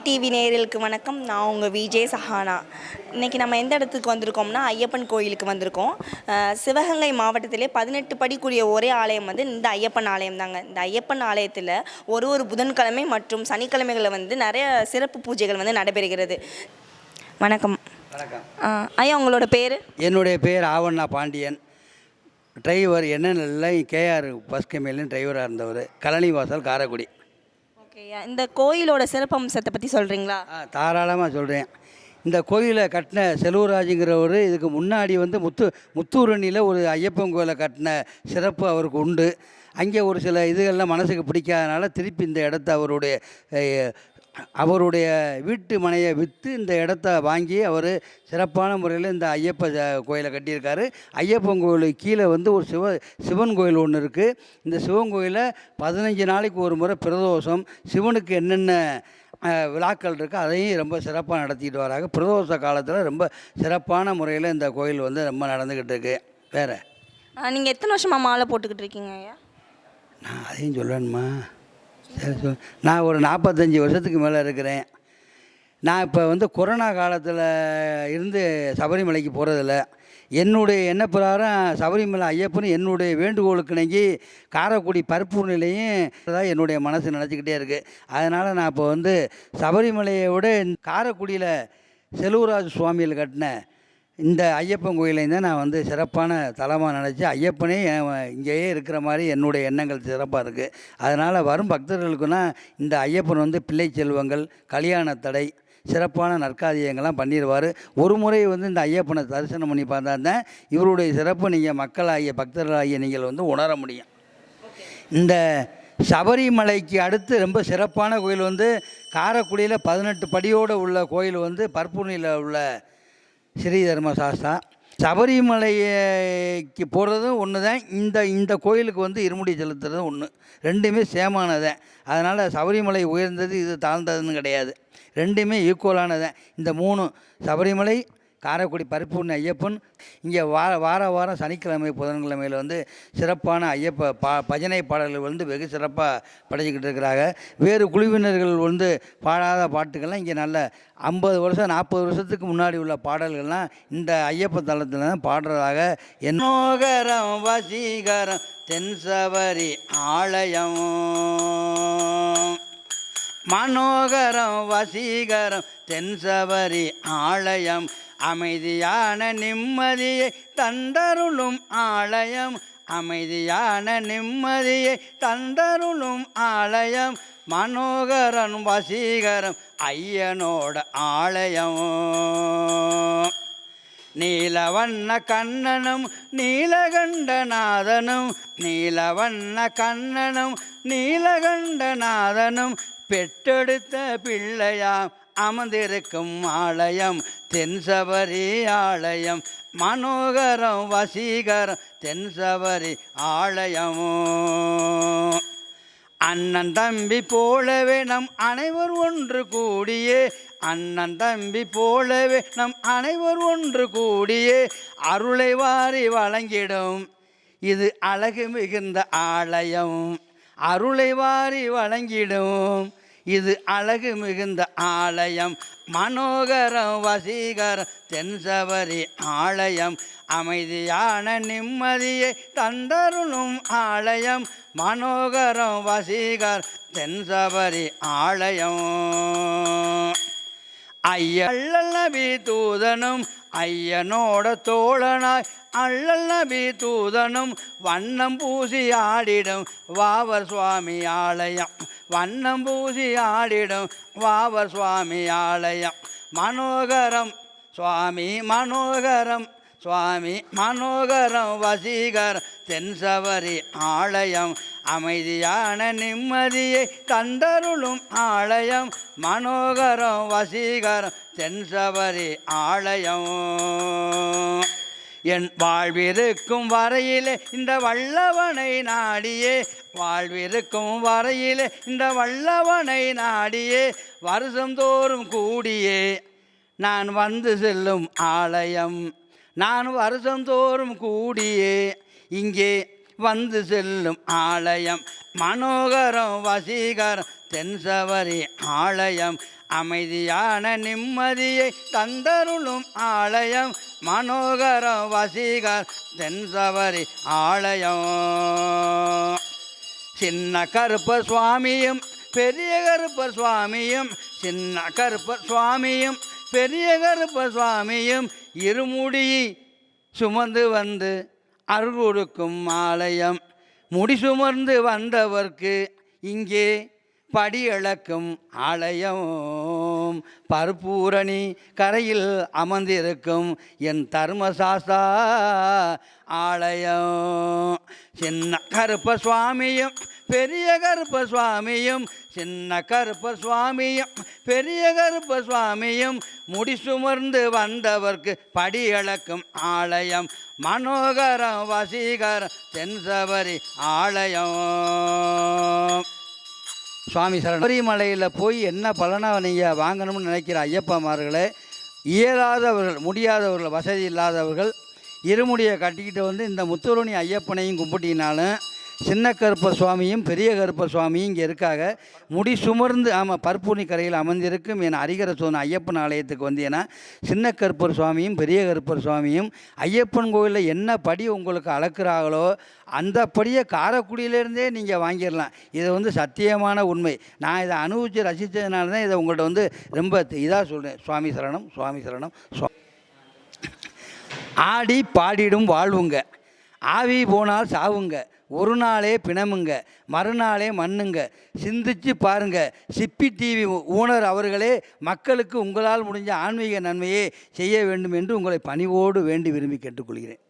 TV நேயர்களுக்கு வணக்கம். நான் உங்கள் விஜய் சஹானா. இன்றைக்கி நம்ம எந்த இடத்துக்கு வந்திருக்கோம்னா ஐயப்பன் கோயிலுக்கு வந்திருக்கோம். சிவகங்கை மாவட்டத்திலே 18 படிக்குரிய ஒரே ஆலயம் வந்து இந்த ஐயப்பன் ஆலயம் தாங்க. இந்த ஐயப்பன் ஆலயத்தில் ஒரு புதன்கிழமை மற்றும் சனிக்கிழமைகளில் வந்து நிறைய சிறப்பு பூஜைகள் வந்து நடைபெறுகிறது. வணக்கம். வணக்கம் ஐயா, உங்களோட பேர்? என்னுடைய பேர் ஆவண்ணா பாண்டியன். டிரைவர் என்னென்ன கேஆர் பஸ் கம்பெனிலும் டிரைவராக இருந்தவர். கழனிவாசல், காரைக்குடி. ஓகேயா, இந்த கோயிலோட சிறப்பம்சத்தை பற்றி சொல்கிறீங்களா? தாராளமாக சொல்கிறேன். இந்த கோயிலை கட்டின செல்வராஜுங்கிறவர் இதுக்கு முன்னாடி வந்து முத்தூரணியில் ஒரு ஐயப்பன் கோயிலை கட்டின சிறப்பு அவருக்கு உண்டு. அங்கே ஒரு சில இதுகள்லாம் மனசுக்கு பிடிக்காதனால திருப்பி இந்த இடத்த அவருடைய வீட்டு மனையை விற்று இந்த இடத்த வாங்கி அவர் சிறப்பான முறையில் இந்த ஐயப்ப கோயிலை கட்டியிருக்காரு. ஐயப்பன் கோயிலுக்கு கீழே வந்து ஒரு சிவன் கோயில் ஒன்று இருக்குது. இந்த சிவன் கோயிலில் 15 நாளைக்கு ஒரு முறை பிரதோஷம், சிவனுக்கு என்னென்ன விழாக்கள் இருக்குது அதையும் ரொம்ப சிறப்பாக நடத்திட்டு வராங்க. பிரதோஷ காலத்தில் ரொம்ப சிறப்பான முறையில் இந்த கோயில் வந்து ரொம்ப நடந்துக்கிட்டு இருக்குது. வேறு நீங்கள் எத்தனை வருஷமாக மாலை போட்டுக்கிட்டு இருக்கீங்க ஐயா? நான் அதையும் சொல்லணுமா? சரி, நான் ஒரு 45 வருஷத்துக்கு மேலே இருக்கிறேன். நான் இப்போ வந்து கொரோனா காலத்தில் இருந்து சபரிமலைக்கு போகிறதில்ல. என்னுடைய எண்ண பிரகாரம் சபரிமலை ஐயப்பன் என்னுடைய வேண்டுகோளுக்கு இணங்கி காரைக்குடி பருப்பூர் நிலையும் தான் என்னுடைய மனசு நினச்சிக்கிட்டே இருக்குது. அதனால் நான் இப்போ வந்து சபரிமலையை விட காரைக்குடியில் செல்வராஜ் சுவாமியில் கட்டின இந்த ஐயப்பன் கோயிலையும் தான் நான் வந்து சிறப்பான தலமாக நினச்சி ஐயப்பனே இங்கேயே இருக்கிற மாதிரி என்னுடைய எண்ணங்கள் சிறப்பாக இருக்குது. அதனால் வரும் பக்தர்களுக்குன்னா இந்த ஐயப்பன் வந்து பிள்ளை செல்வங்கள், கல்யாண தடை, சிறப்பான நற்காரியங்கள்லாம் பண்ணிடுவார். ஒரு முறை வந்து இந்த ஐயப்பனை தரிசனம் பண்ணி பார்த்தா தான் இவருடைய சிறப்பு நீங்கள் மக்களாகிய பக்தர்களாகிய நீங்கள் வந்து உணர முடியும். இந்த சபரிமலைக்கு அடுத்து ரொம்ப சிறப்பான கோயில் வந்து காரைக்குடியில் 18 படியோடு உள்ள கோயில் வந்து பர்பூர்ணியில் உள்ள ஸ்ரீ தர்மசாஸ்தா. சபரிமலைக்கு போகிறதும் ஒன்று தான், இந்த கோயிலுக்கு வந்து இருமுடி செலுத்துறதும் ஒன்று. ரெண்டுமே சேமானதான். அதனால் சபரிமலை உயர்ந்தது, இது தாழ்ந்ததுன்னு கிடையாது. ரெண்டுமே ஈக்குவலானதான். இந்த 3 சபரிமலை, காரைக்குடி பரிபூர்ண ஐயப்பன். இங்கே வாரம் சனிக்கிழமை புதன்கிழமையில் வந்து சிறப்பான பஜனை பாடல்கள் வந்து வெகு சிறப்பாக படைச்சிக்கிட்டு இருக்கிறாங்க. வேறு குழுவினர்கள் வந்து பாடாத பாட்டுக்கள்லாம் இங்கே நல்ல 50 வருஷம் 40 வருஷத்துக்கு முன்னாடி உள்ள பாடல்கள்லாம் இந்த ஐயப்ப தலத்தில் தான் பாடுறதாக. என்னோகரம் வசீகரம் தென்சபரி ஆலயம், மனோகரம் வசீகரம் தென்சபரி ஆலயம், அமைதியான நிம்மதியை தந்தருளும் ஆலயம், அமைதியான நிம்மதியை தந்தருளும் ஆலயம், மனோகரன் வசீகரம் ஐயனோட ஆலயம். நீலவண்ண கண்ணனும் நீலகண்டநாதனும், நீலவண்ண கண்ணனும் நீலகண்டநாதனும் பெற்றெடுத்த பிள்ளையாம் அமர்ந்திருக்கும் ஆலயம் தென்சபரி ஆலயம், மனோகரம் வசீகரம் தென்சபரி ஆலயம். அண்ணன் தம்பி போலவே நம் அனைவர் ஒன்று கூடியே, அண்ணன் தம்பி போலவே நம் அனைவர் ஒன்று கூடியே அருளை வாரி வழங்கிடும் இது அழகு மிகுந்த ஆலயம், அருளை வாரி வழங்கிடும் இது அழகு மிகுந்த ஆலயம், மனோகரம் வசீகரம் தென்சபரி ஆலயம், அமைதியான நிம்மதியை தந்தருளும் ஆலயம், மனோகரம் வசீகரம் தென்சபரி ஆலயம். ஐயல் நபி தூதனும் ஐயனோட தோழனாய் அள்ளல் நபி தூதனும் வண்ணம் பூசி ஆடிடும் வாவர் சுவாமி ஆலயம், வண்ணம் பூசி ஆடிடும் வாவர் சுவாமி ஆலயம், மனோகரம் சுவாமி மனோகரம் சுவாமி மனோகரம் வசீகரம் தென்சபரி ஆலயம், அமைதியான நிம்மதியை தந்தருளும் ஆலயம், மனோகரம் வசீகரம் தென்சபரி ஆலயம். என் வாழ்விருக்கும் வரையிலே இந்த வல்லவனை நாடியே, வாழ்விருக்கும் வரையிலே இந்த வல்லவனை நாடியே வருஷந்தோறும் கூடியே நான் வந்து செல்லும் ஆலயம், நான் வருஷந்தோறும் கூடியே இங்கே வந்து செல்லும் ஆலயம், மனோகரம் வசீகரம் தென்சபரி ஆலயம், அமைதியான நிம்மதியை தந்தருளும் ஆலயம் மனோகரம் வசீகர் தென்சபரி ஆலயம். சின்ன கருப்பர் சுவாமியும் பெரிய கருப்பர் சுவாமியும், சின்ன கருப்பர் சுவாமியும் பெரிய கருப்பர் சுவாமியும் இருமுடி சுமந்து வந்து அருள் கொடுக்கும் ஆலயம். முடி சுமர்ந்து வந்தவர்க்கு இங்கே படி இழக்கும் ஆலயம். பருப்பூரணி கரையில் அமர்ந்திருக்கும் என் தர்மசாஸ்தா ஆலயம். சின்ன கருப்ப சுவாமியும் பெரிய கருப்ப சுவாமியும், சின்ன கருப்ப சுவாமியும் பெரிய கருப்ப சுவாமியும் முடி சுமர்ந்து வந்தவர்க்கு படி இழக்கும் ஆலயம் மனோகரம் வசீகரம் தென்சபரி ஆலயம். சுவாமி சரணம். சபரிமலையில் போய் என்ன பலனை நீங்கள் வாங்கணும்னு நினைக்கிற ஐயப்பமார்களே, இயலாதவர்கள், முடியாதவர்கள், வசதி இல்லாதவர்கள் இருமுடியை கட்டிக்கிட்டு வந்து இந்த முத்துரணி ஐயப்பனையும் கும்பிட்டினாலும் சின்ன கருப்பர் சுவாமியும் பெரிய கருப்பர் சுவாமியும் இங்கே இருக்காங்க. முடி சுமர்ந்து பற்பூனி கரையில் அமர்ந்திருக்கும் என் அரிகர சோதனை ஐயப்பன் ஆலயத்துக்கு வந்தீங்கன்னா சின்ன கருப்பர் சுவாமியும் பெரிய கருப்பர் சுவாமியும் ஐயப்பன் கோயிலில் என்ன படி உங்களுக்கு அளக்குறாங்களோ அந்த படியை காரைக்குடியிலேருந்தே நீங்கள் வாங்கிடலாம். இது சத்தியமான உண்மை. நான் இதை அனுபவித்து ரசித்ததுனால தான் இதை உங்கள்கிட்ட ரொம்ப இதாக சொல்கிறேன். சுவாமி சரணம், சுவாமி சரணம். ஆடி பாடிடும் வாழ்வுங்க, ஆவி போனால் சாவுங்க, ஒரு நாளே பிணமுங்க, மறுநாளே மண்ணுங்க. சிந்திச்சு பாருங்க. சிப்பி டிவி ஓனர் அவர்களே, மக்களுக்கு உங்களால் முடிஞ்ச ஆன்மீக நன்மையை செய்ய வேண்டும் என்று உங்களை பணிவோடு வேண்டி விரும்பி கேட்டுக்கொள்கிறேன்.